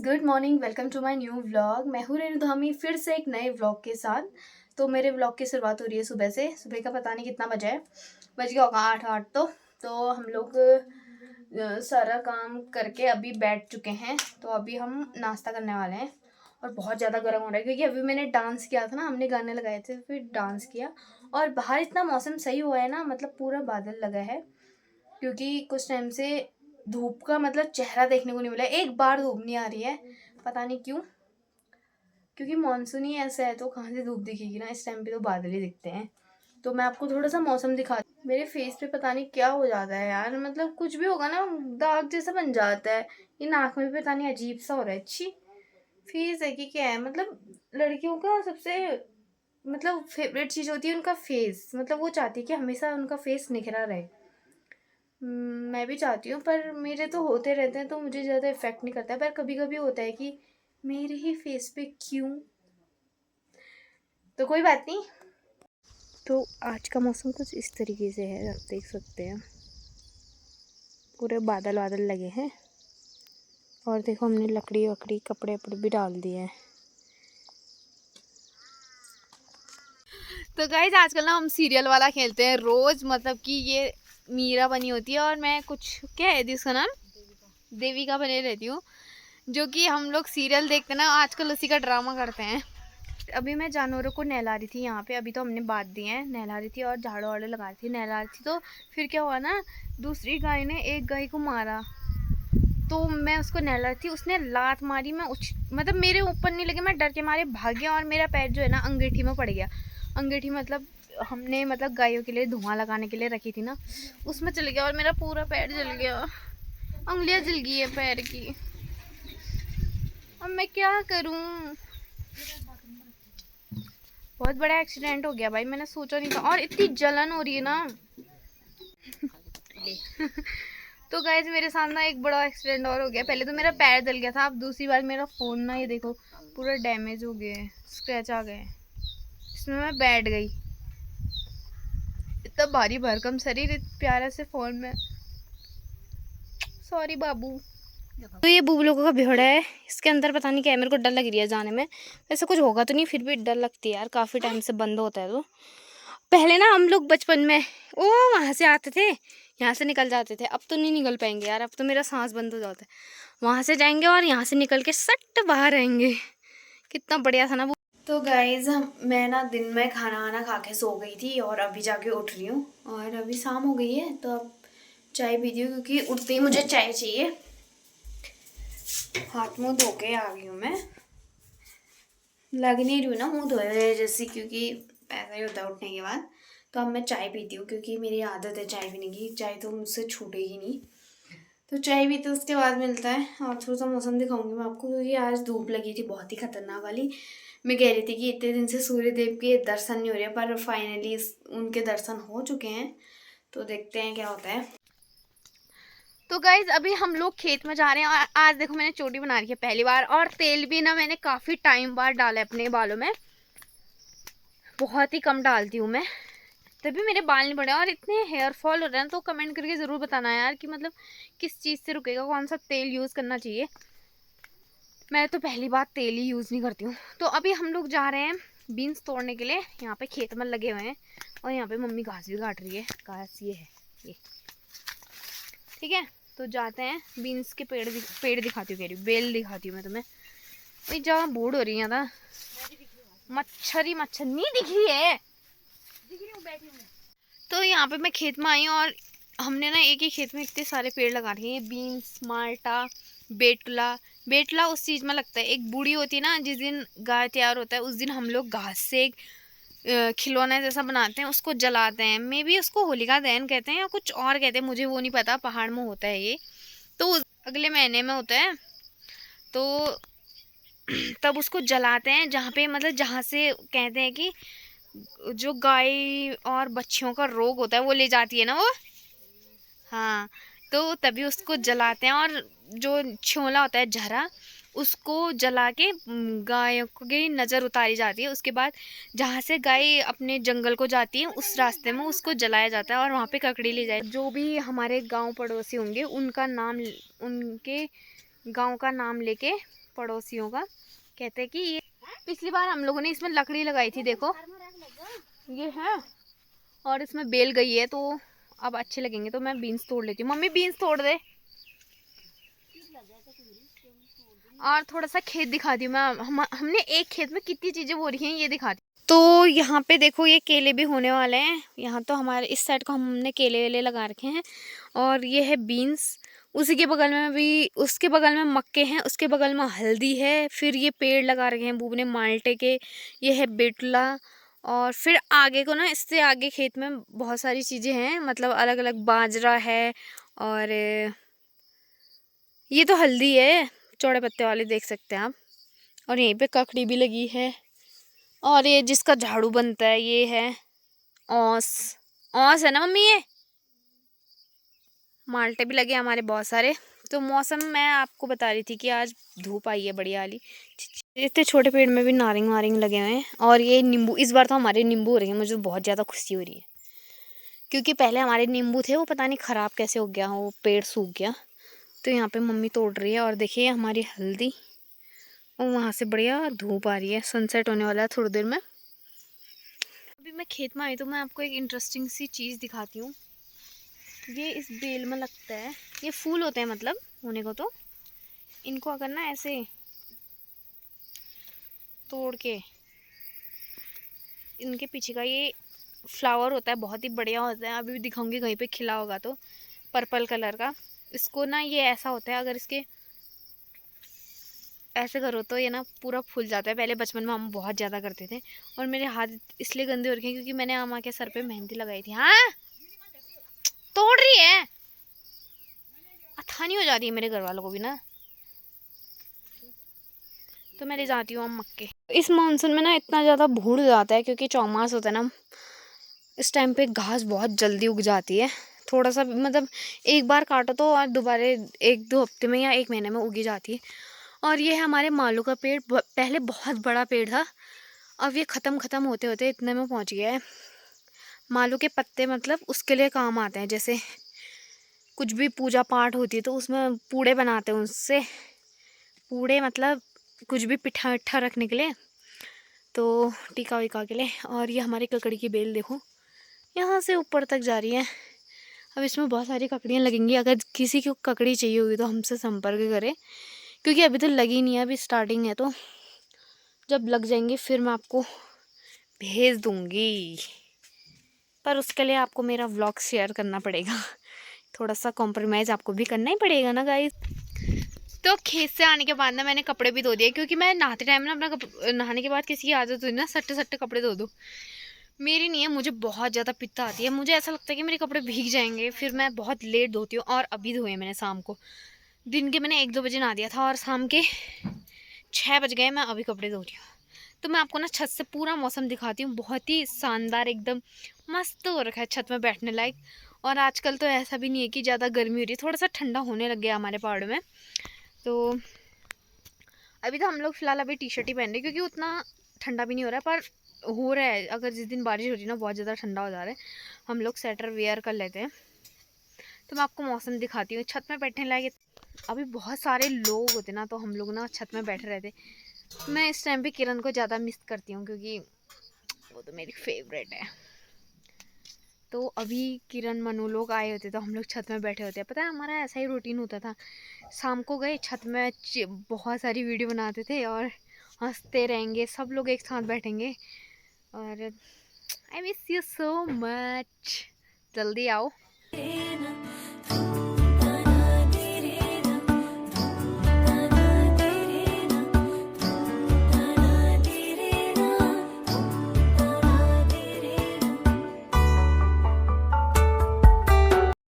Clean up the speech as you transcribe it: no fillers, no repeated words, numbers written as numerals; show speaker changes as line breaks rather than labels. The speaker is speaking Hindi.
Good morning, welcome to my new vlog. मैं हूँ रेणु धामी फिर से एक नए व्लॉग के साथ। तो मेरे व्लॉग की शुरुआत हो रही है सुबह से। सुबह का पता नहीं कितना बजा है, बज गया होगा 8 तो हम लोग सारा काम करके अभी बैठ चुके हैं। तो अभी हम नाश्ता करने वाले हैं और बहुत ज़्यादा गर्म हो रहा है क्योंकि अभी मैंने डांस किया था ना, हमने गाने लगाए थे फिर डांस किया। और बाहर इतना मौसम सही हुआ है ना, मतलब पूरा बादल लगा है क्योंकि कुछ टाइम से धूप का मतलब चेहरा देखने को नहीं मिला। एक बार धूप नहीं आ रही है, पता नहीं क्यों, क्योंकि मानसून ही ऐसा है तो कहाँ से धूप दिखेगी ना। इस टाइम पे तो बादल ही दिखते हैं। तो मैं आपको थोड़ा सा मौसम दिखा। मेरे फेस पे पता नहीं क्या हो जाता है यार, मतलब कुछ भी होगा ना दाग जैसा बन जाता है। ये नाक में भी पता नहीं अजीब सा हो रहा है। अच्छी फेस है कि क्या है, मतलब लड़कियों का सबसे मतलब फेवरेट चीज़ होती है उनका फेस। मतलब वो चाहती है कि हमेशा उनका फेस निखरा रहे। मैं भी चाहती हूँ, पर मेरे तो होते रहते हैं तो मुझे ज़्यादा इफ़ेक्ट नहीं करता है। पर कभी कभी होता है कि मेरे ही फेस पे क्यों, तो कोई बात नहीं। तो आज का मौसम कुछ इस तरीके से है, आप देख सकते हैं पूरे बादल बादल लगे हैं। और देखो हमने लकड़ी वकड़ी कपड़े वपड़े भी डाल दिए हैं। तो गाइस आजकल ना हम सीरियल वाला खेलते हैं रोज, मतलब कि ये मीरा बनी होती है और मैं कुछ क्या है जिसका नाम देविका बने रहती हूँ, जो कि हम लोग सीरियल देखते ना आजकल उसी का ड्रामा करते हैं। अभी मैं जानवरों को नहला रही थी यहाँ पे, अभी तो हमने बांध दिए हैं, नहला रही थी और झाड़ू वाड़ू लगा रही थी, नहला रही थी। तो फिर क्या हुआ ना, दूसरी गाय ने एक गाय को मारा। तो मैं उसको नहला रही थी, उसने लात मारी, मैं मतलब मेरे ऊपर नहीं लगी, मैं डर के मारे भाग गया और मेरा पैर जो है ना अंगीठी में पड़ गया। अंगीठी मतलब हमने मतलब गायों के लिए धुआं लगाने के लिए रखी थी ना, उसमें चल गया और मेरा पूरा पैर जल गया। उंगलियां जल गई है पैर की। अब मैं क्या करूं, बहुत बड़ा एक्सीडेंट हो गया भाई, मैंने सोचा नहीं था और इतनी जलन हो रही है ना। तो गाइस मेरे साथ ना एक बड़ा एक्सीडेंट और हो गया। पहले तो मेरा पैर जल गया था, अब दूसरी बार मेरा फोन ना ये देखो पूरा डैमेज हो गया है, स्क्रैच आ गए। इसमें मैं बैठ गई, इतना भारी भरकम शरीर प्यारा से फोन में। सॉरी बाबू। तो ये बूब लोगों का भेड़ा है, इसके अंदर पता नहीं क्या है, मेरे को डर लग रही है जाने में। ऐसा कुछ होगा तो नहीं, फिर भी डर लगती है यार, काफ़ी टाइम से बंद होता है। तो पहले ना हम लोग बचपन में ओ वहाँ से आते थे, यहाँ से निकल जाते थे। अब तो नहीं निकल पाएंगे यार, अब तो मेरा सांस बंद हो जाता है। वहाँ से जाएंगे और यहाँ से निकल के सट बाहर रहेंगे। कितना बढ़िया था ना वो। तो गाइज मैं ना दिन में खाना वाना खा के सो गई थी और अभी जाके उठ रही हूँ और अभी शाम हो गई है तो अब चाय पीती हूँ क्योंकि उठते ही मुझे चाय चाहिए। हाथ मुँह धो के आ गई हूँ मैं, लग नहीं रही हूँ ना मुँह धोए जैसे, क्योंकि ऐसा ही होता है उठने के बाद। तो अब मैं चाय पीती हूँ क्योंकि मेरी आदत है चाय पीने की, चाय तो मुझसे छूटेगी नहीं। तो चाय पीते उसके बाद मिलता है। और थोड़ा सा मौसम दिखाऊंगी मैं आपको क्योंकि आज धूप लगी थी बहुत ही खतरनाक वाली। मैं कह रही थी कि इतने दिन से सूर्य देव के दर्शन नहीं हो रहे, पर फाइनली उनके दर्शन हो चुके हैं। तो देखते हैं क्या होता है। तो गाइज अभी हम लोग खेत में जा रहे हैं और आज देखो मैंने चोटी बना रही है पहली बार, और तेल भी ना मैंने काफ़ी टाइम बाद डाला है अपने बालों में, बहुत ही कम डालती हूँ मैं, तभी मेरे बाल नहीं बढ़े। और इतने हेयर फॉल हो रहे हैं, तो कमेंट करके ज़रूर बताना यार कि मतलब किस चीज़ से रुकेगा, कौन सा तेल यूज़ करना चाहिए। मैं तो पहली बार तेल ही यूज़ नहीं करती हूँ। तो अभी हम लोग जा रहे हैं बीन्स तोड़ने के लिए, यहाँ पे खेत में लगे हुए हैं और यहाँ पे मम्मी घास भी काट रही है। घास ये है ये, ठीक है। तो जाते हैं, बीन्स के पेड़ दिखाती हूँ, कह रही हूँ बेल दिखाती हूँ मैं तुम्हें। वही जहाँ बूढ़ हो रही है ना, मच्छर नहीं दिख रही है, तो यहाँ पे मैं खेत में आई हूँ और हमने ना एक ही खेत में इतने सारे पेड़ लगा रखे हैं। बीन्स, माल्टा, बेटला। बेटला उस चीज़ में लगता है, एक बूढ़ी होती है ना, जिस दिन गाय तैयार होता है उस दिन हम लोग घास से एक खिलौना जैसा बनाते हैं, उसको जलाते हैं। मे बी उसको होलिका दहन कहते हैं या कुछ और कहते हैं, मुझे वो नहीं पता। पहाड़ में होता है ये, तो अगले महीने में होता है। तो तब उसको जलाते हैं, जहाँ पे मतलब जहाँ से कहते हैं कि जो गाय और बच्चियों का रोग होता है वो ले जाती है ना वो, हाँ। तो तभी उसको जलाते हैं और जो छोला होता है झरा, उसको जला के गायों की नज़र उतारी जाती है। उसके बाद जहाँ से गाय अपने जंगल को जाती है उस रास्ते में उसको जलाया जाता है और वहाँ पे ककड़ी ली जाए। जो भी हमारे गांव पड़ोसी होंगे उनका नाम, उनके गांव का नाम लेके पड़ोसियों का। कहते हैं कि ये पिछली बार हम लोगों ने इसमें लकड़ी लगाई थी, देखो ये है, और इसमें बेल गई है, तो अब अच्छे लगेंगे। तो मैं बीन्स तोड़ लेती हूँ, मम्मी बीन्स तोड़ दे। और थोड़ा सा खेत दिखाती हूँ मैं, हमने एक खेत में कितनी चीजें बो रही हैं ये दिखाती। तो यहाँ पे देखो ये केले भी होने वाले हैं। यहाँ तो हमारे इस साइड को हमने केले वेले लगा रखे हैं। और ये है बीन्स, उसी के बगल में भी, उसके बगल में मक्के हैं, उसके बगल में हल्दी है। फिर ये पेड़ लगा रखे हैं बूब ने माल्टे के, ये है बेटला। और फिर आगे को ना, इससे आगे खेत में बहुत सारी चीज़ें हैं, मतलब अलग अलग, बाजरा है। और ये तो हल्दी है, चौड़े पत्ते वाली, देख सकते हैं आप। और यहीं पे ककड़ी भी लगी है। और ये जिसका झाड़ू बनता है ये है औस, औस है ना मम्मी। ये माल्टे भी लगे हमारे बहुत सारे। तो मौसम मैं आपको बता रही थी कि आज धूप आई है बढ़िया वाली। इतने छोटे पेड़ में भी नारिंग वारिंग लगे हुए हैं। और ये नींबू, इस बार तो हमारे नींबू हो रहे हैं, मुझे तो बहुत ज़्यादा खुशी हो रही है। क्योंकि पहले हमारे नींबू थे, वो पता नहीं ख़राब कैसे हो गया, वो पेड़ सूख गया। तो यहाँ पे मम्मी तोड़ रही है। और देखिए हमारी हल्दी, और वहाँ से बढ़िया धूप आ रही है, सनसेट होने वाला है थोड़ी देर में। अभी मैं खेत में आई तो मैं आपको एक इंटरेस्टिंग सी चीज़ दिखाती हूँ। ये इस बेल में लगता है, ये फूल होते हैं मतलब होने को। तो इनको अगर ना ऐसे तोड़ के, इनके पीछे का ये फ्लावर होता है, बहुत ही बढ़िया होता है। अभी भी दिखाऊंगी कहीं पे खिला होगा तो, पर्पल कलर का। इसको ना ये ऐसा होता है, अगर इसके ऐसे करो तो ये ना पूरा फूल जाता है। पहले बचपन में हम बहुत ज़्यादा करते थे। और मेरे हाथ इसलिए गंदे हो रखे हैं क्योंकि मैंने अम्मा के सर पे मेहंदी लगाई थी। हाँ तोड़ रही है, अथानी हो जा रही है मेरे घर वालों को भी ना। तो मैं ले जाती हूँ अम्मा के। इस मानसून में ना इतना ज़्यादा भूड़ जाता है क्योंकि चौमास होता है ना, इस टाइम पे घास बहुत जल्दी उग जाती है। थोड़ा सा मतलब एक बार काटो तो और दोबारा 1-2 हफ्ते में या 1 महीने में उगी जाती है। और ये है हमारे मालू का पेड़, पहले बहुत बड़ा पेड़ था, अब ये ख़त्म होते होते इतने में पहुंच गया है। मालू के पत्ते मतलब उसके लिए काम आते हैं, जैसे कुछ भी पूजा पाठ होती है तो उसमें पूड़े बनाते हैं उससे। पूड़े मतलब कुछ भी पिठा विठा रखने के लिए, तो टीका विका के लिए। और ये हमारी ककड़ी की बेल देखो, यहाँ से ऊपर तक जा रही है। अब इसमें बहुत सारी ककड़ियाँ लगेंगी। अगर किसी को ककड़ी चाहिए होगी तो हमसे संपर्क करें, क्योंकि अभी तो लगी नहीं है, अभी स्टार्टिंग है। तो जब लग जाएंगे फिर मैं आपको भेज दूँगी, पर उसके लिए आपको मेरा व्लॉग शेयर करना पड़ेगा। थोड़ा सा कॉम्प्रोमाइज़ आपको भी करना ही पड़ेगा ना गाइस। तो खेत से आने के बाद ना मैंने कपड़े भी धो दिए, क्योंकि मैं नहाते टाइम ना अपना नहाने के बाद किसी की आदत हुई ना सट्टे सट्टे कपड़े धो दो। मेरी नहीं है, मुझे बहुत ज़्यादा पित्त आती है। मुझे ऐसा लगता है कि मेरे कपड़े भीग जाएंगे, फिर मैं बहुत लेट धोती हूँ। और अभी धोए मैंने शाम को, दिन के मैंने 1-2 बजे नहा दिया था, और शाम के 6 बज गए, मैं अभी कपड़े धो रही हूँ। तो मैं आपको ना छत से पूरा मौसम दिखाती हूँ। बहुत ही शानदार, एकदम मस्त हो रखा है छत में बैठने लायक। और आजकल तो ऐसा भी नहीं है कि ज़्यादा गर्मी हो रही है, थोड़ा सा ठंडा होने लग गया हमारे पहाड़ में। तो अभी तो हम लोग फ़िलहाल अभी टी शर्ट ही पहन रहे हैं, क्योंकि उतना ठंडा भी नहीं हो रहा है। पर हो रहा है, अगर जिस दिन बारिश हो रही है ना बहुत ज़्यादा ठंडा हो जा रहा है, हम लोग स्वेटर वेयर कर लेते हैं। तो मैं आपको मौसम दिखाती हूँ। छत में बैठने लायक अभी बहुत सारे लोग होते ना, तो हम लोग ना छत में बैठे रहते। मैं इस टाइम पे किरण को ज़्यादा मिस करती हूँ, क्योंकि वो तो मेरी फेवरेट है। तो अभी किरण मनु लोग आए होते तो हम लोग छत में बैठे होते। पता है हमारा ऐसा ही रूटीन होता था, शाम को गए छत में, बहुत सारी वीडियो बनाते थे और हंसते रहेंगे, सब लोग एक साथ बैठेंगे। और I miss you so much, जल्दी आओ।